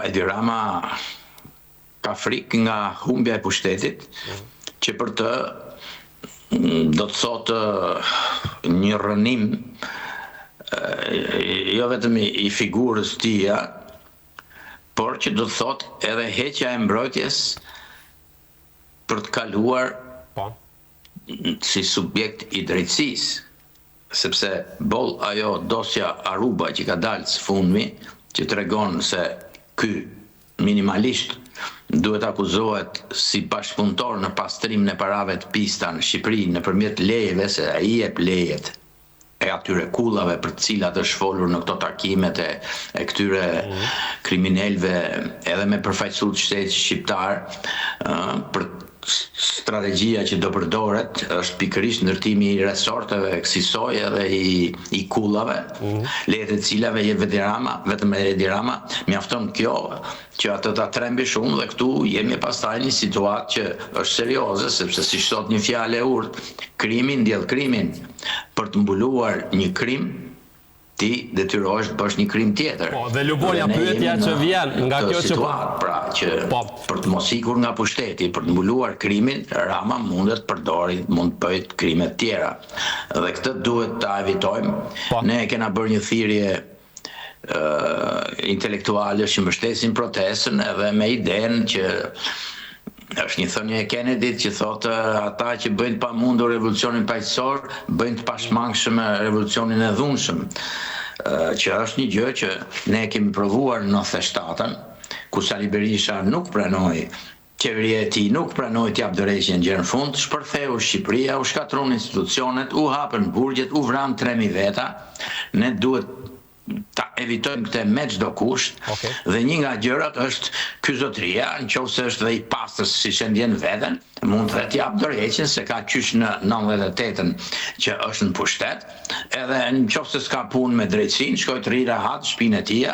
Edi Rama ka frikë nga humbja e pushtetit, që për të do të thotë një rënim jo vetëm i figurës tia, por që do të thotë edhe heqja e mbrojtjes për të kaluar si subjekt i drejtësisë, sepse boll ajo dosja Aruba që ka dalë së fundmi, që tregon se ky minimalisht duhet akuzohet si bashkëpunëtor në pastrimin e parave të pista në Shqipëri nëpërmjet lejeve, se ai jep lejet e atyre kullave për të cilat është folur në këto takimet e këtyre kriminalëve edhe me përfaqësues të shtetit shqiptar, për strategjia që do përdoret është pikërisht ndërtimi i resorteve kësaj edhe i kullave, lejet e cilave jep vetëm Edi Rama, mjafton kjo që atë ta trembi shumë, dhe këtu jemi pastaj në një situatë që është serioze, sepse si thot një fjalë e urtë, krimi ndjell krimin. Për të mbuluar një krim, ti detyrohesh të bësh një krim tjetër. Dhe Lubonja, pyetja që vjen nga kjo që pra që për të mos ikur nga pushteti, për të mbuluar krimin, Rama mund të bëjë krime të tjera. Dhe këtë duhet ta evitojmë. Ne kena bërë një thirrje intelektuale që mbështesin protestën edhe me idenë që është një thënie e Kennedit që thotë ata që bëjnë të pamundur revolucionin paqësor, bëjnë të pashmangshëm revolucionin e dhunshëm, që është një gjë që ne kemi provuar në 97-ën, ku Sali Berisha nuk pranoi, qeveria e tij nuk pranoi të japë dorëheqjen gjë në fund, shpërtheu Shqipëria, u shkatron institucionet, u hapën burgjet, u vran 3000 veta. Ne duhet ta evitojmë këtë me çdo kusht, dhe një nga gjërat është ky zotëria, nëse është dhe i pastër si shëndjen veten, mund të jap dorëheqjen se ka qysh në 98-ën që është në pushtet, edhe nëse s'ka punë me drejtësinë, shkoj të ri rahat në shtëpinë e tij,